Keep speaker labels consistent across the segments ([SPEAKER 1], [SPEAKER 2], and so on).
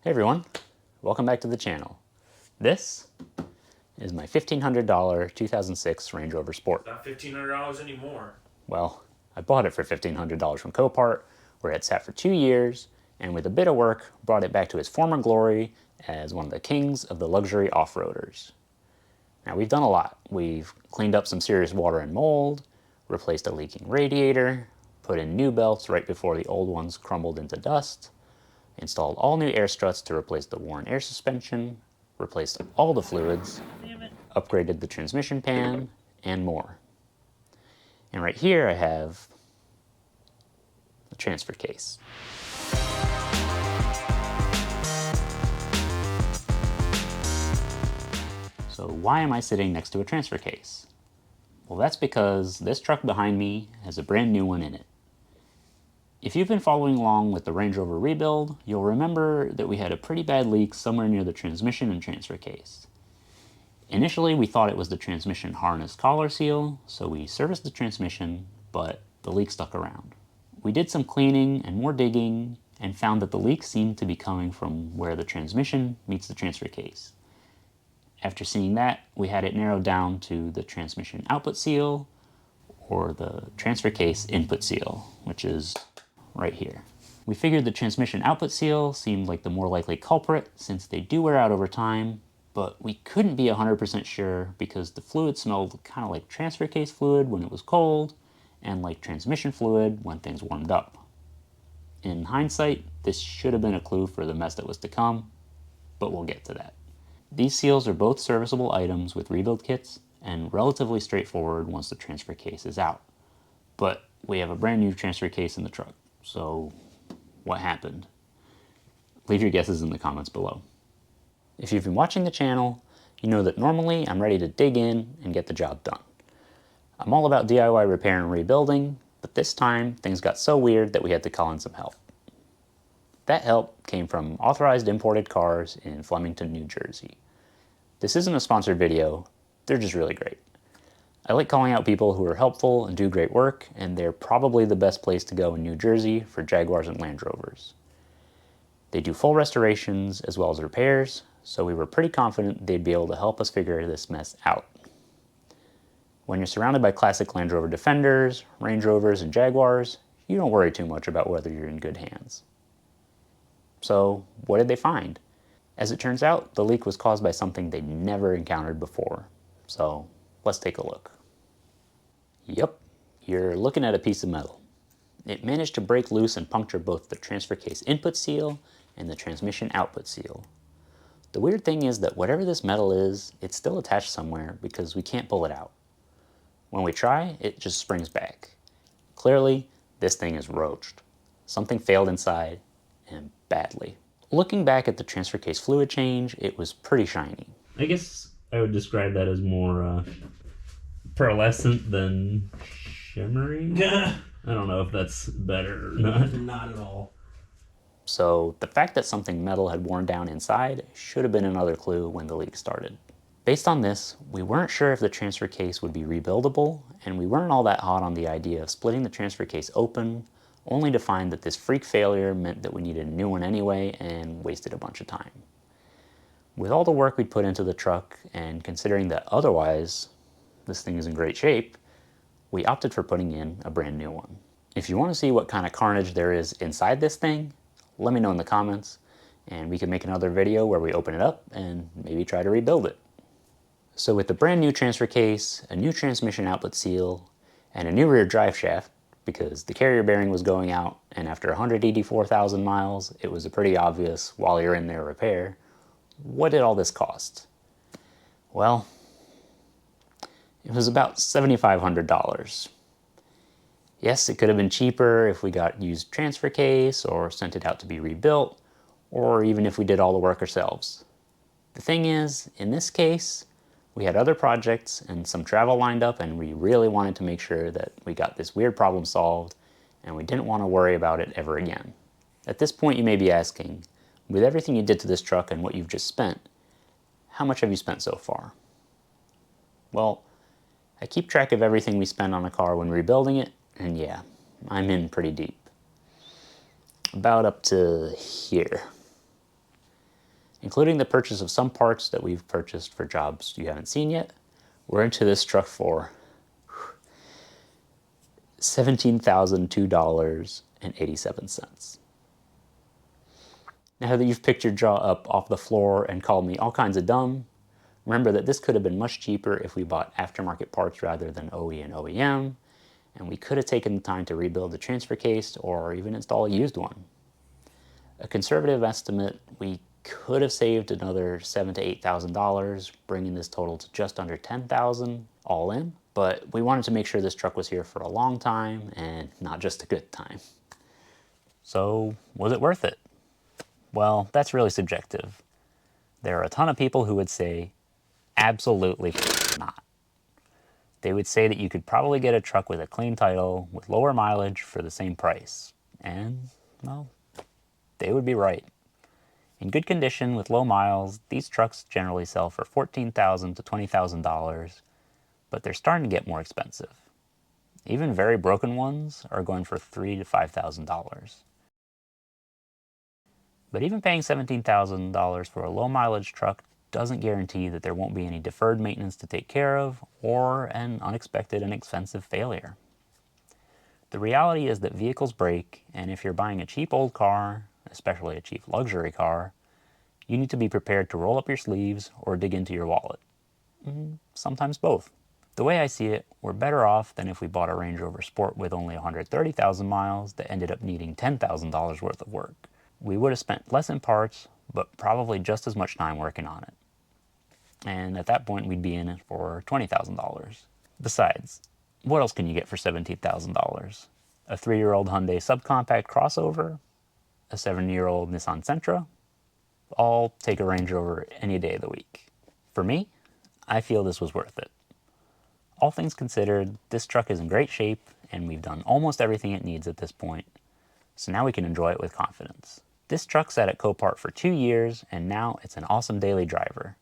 [SPEAKER 1] Hey everyone, welcome back to the channel. This is my $1,500 2006 Range Rover Sport.
[SPEAKER 2] Not $1,500 anymore.
[SPEAKER 1] Well, I bought it for $1,500 from Copart, where it sat for 2 years, and with a bit of work, brought it back to its former glory as one of the kings of the luxury off-roaders. Now we've done a lot. We've cleaned up some serious water and mold, replaced a leaking radiator, put in new belts right before the old ones crumbled into dust, installed all new air struts to replace the worn air suspension, replaced all the fluids, upgraded the transmission pan, and more. And right here I have the transfer case. So why am I sitting next to a transfer case? Well, that's because this truck behind me has a brand new one in it. If you've been following along with the Range Rover rebuild, you'll remember that we had a pretty bad leak somewhere near the transmission and transfer case. Initially, we thought it was the transmission harness collar seal, so we serviced the transmission, but the leak stuck around. We did some cleaning and more digging and found that the leak seemed to be coming from where the transmission meets the transfer case. After seeing that, we had it narrowed down to the transmission output seal or the transfer case input seal, which is right here. We figured the transmission output seal seemed like the more likely culprit since they do wear out over time, but we couldn't be 100% sure because the fluid smelled kind of like transfer case fluid when it was cold and like transmission fluid when things warmed up. In hindsight, this should have been a clue for the mess that was to come, but we'll get to that. These seals are both serviceable items with rebuild kits and relatively straightforward once the transfer case is out. But we have a brand new transfer case in the truck. So what happened? Leave your guesses in the comments below. If you've been watching the channel, you know that normally I'm ready to dig in and get the job done. I'm all about DIY repair and rebuilding, but this time things got so weird that we had to call in some help. That help came from authorized imported cars in Flemington, New Jersey. This isn't a sponsored video, they're just really great. I like calling out people who are helpful and do great work, and they're probably the best place to go in New Jersey for Jaguars and Land Rovers. They do full restorations as well as repairs, so we were pretty confident they'd be able to help us figure this mess out. When you're surrounded by classic Land Rover Defenders, Range Rovers, and Jaguars, you don't worry too much about whether you're in good hands. So, what did they find? As it turns out, the leak was caused by something they'd never encountered before. So, let's take a look. Yep, you're looking at a piece of metal. It managed to break loose and puncture both the transfer case input seal and the transmission output seal. The weird thing is that whatever this metal is, it's still attached somewhere because we can't pull it out. When we try, it just springs back. Clearly, this thing is roached. Something failed inside, and badly. Looking back at the transfer case fluid change, it was pretty shiny. I guess I would describe that as more pearlescent than shimmery. I don't know if that's better or not.
[SPEAKER 2] Not at all.
[SPEAKER 1] So the fact that something metal had worn down inside should have been another clue when the leak started. Based on this, we weren't sure if the transfer case would be rebuildable, and we weren't all that hot on the idea of splitting the transfer case open, only to find that this freak failure meant that we needed a new one anyway and wasted a bunch of time. With all the work we'd put into the truck, and considering that otherwise this thing is in great shape, we opted for putting in a brand new one. If you want to see what kind of carnage there is inside this thing, let me know in the comments, and we can make another video where we open it up and maybe try to rebuild it. So with the brand new transfer case, a new transmission output seal, and a new rear drive shaft, because the carrier bearing was going out, and after 184,000 miles, it was a pretty obvious while you're in there repair, what did all this cost? Well, it was about $7,500. Yes, it could have been cheaper if we got used transfer case or sent it out to be rebuilt, or even if we did all the work ourselves. The thing is, in this case, we had other projects and some travel lined up, and we really wanted to make sure that we got this weird problem solved, and we didn't want to worry about it ever again. At this point, you may be asking, with everything you did to this truck and what you've just spent, how much have you spent so far? Well, I keep track of everything we spend on a car when rebuilding it, and yeah, I'm in pretty deep. About up to here. including the purchase of some parts that we've purchased for jobs you haven't seen yet, we're into this truck for $17,002.87. Now that you've picked your jaw up off the floor and called me all kinds of dumb, remember that this could have been much cheaper if we bought aftermarket parts rather than OE and OEM, and we could have taken the time to rebuild the transfer case or even install a used one. A conservative estimate, we could have saved another $7,000 to $8,000, bringing this total to just under $10,000 all in, but we wanted to make sure this truck was here for a long time and not just a good time. So, was it worth it? Well, that's really subjective. There are a ton of people who would say, absolutely not. They would say that you could probably get a truck with a clean title with lower mileage for the same price. And, well, they would be right. In good condition with low miles, these trucks generally sell for $14,000 to $20,000, but they're starting to get more expensive. Even very broken ones are going for $3,000 to $5,000. But even paying $17,000 for a low mileage truck doesn't guarantee that there won't be any deferred maintenance to take care of or an unexpected and expensive failure. The reality is that vehicles break, and if you're buying a cheap old car, especially a cheap luxury car, you need to be prepared to roll up your sleeves or dig into your wallet. Sometimes both. The way I see it, we're better off than if we bought a Range Rover Sport with only 130,000 miles that ended up needing $10,000 worth of work. We would have spent less in parts, but probably just as much time working on it. And at that point, we'd be in it for $20,000. Besides, what else can you get for $17,000? A 3-year-old Hyundai subcompact crossover? A 7-year-old Nissan Sentra? I'll take a Range Rover any day of the week. For me, I feel this was worth it. All things considered, this truck is in great shape, and we've done almost everything it needs at this point, so now we can enjoy it with confidence. This truck sat at Copart for 2 years, and now it's an awesome daily driver.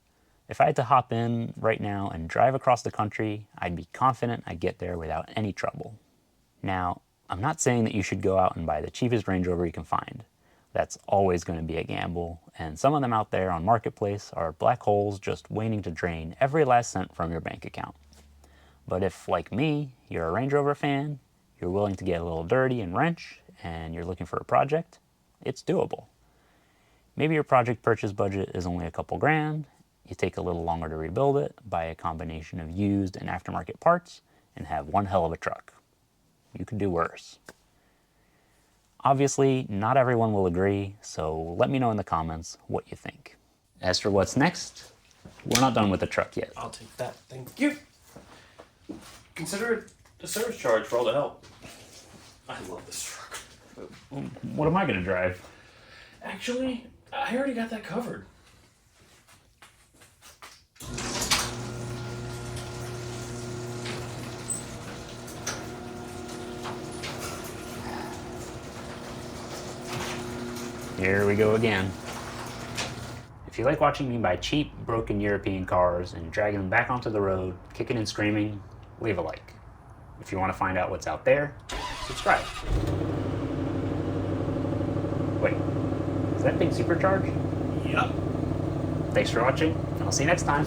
[SPEAKER 1] If I had to hop in right now and drive across the country, I'd be confident I'd get there without any trouble. Now, I'm not saying that you should go out and buy the cheapest Range Rover you can find. That's always going to be a gamble, and some of them out there on Marketplace are black holes just waiting to drain every last cent from your bank account. But if, like me, you're a Range Rover fan, you're willing to get a little dirty and wrench, and you're looking for a project, it's doable. Maybe your project purchase budget is only a couple grand, you take a little longer to rebuild it, buy a combination of used and aftermarket parts, and have one hell of a truck. You could do worse. Obviously, not everyone will agree, so let me know in the comments what you think. As for what's next, we're not done with the truck yet.
[SPEAKER 2] I'll take that. Thank you. Consider it a service charge for all the help. I love this truck.
[SPEAKER 1] What am I going to drive?
[SPEAKER 2] Actually, I already got that covered.
[SPEAKER 1] Here we go again. If you like watching me buy cheap, broken European cars and dragging them back onto the road, kicking and screaming, leave a like. If you want to find out what's out there, subscribe. Wait, is that thing supercharged?
[SPEAKER 2] Yep.
[SPEAKER 1] Thanks for watching, and I'll see you next time.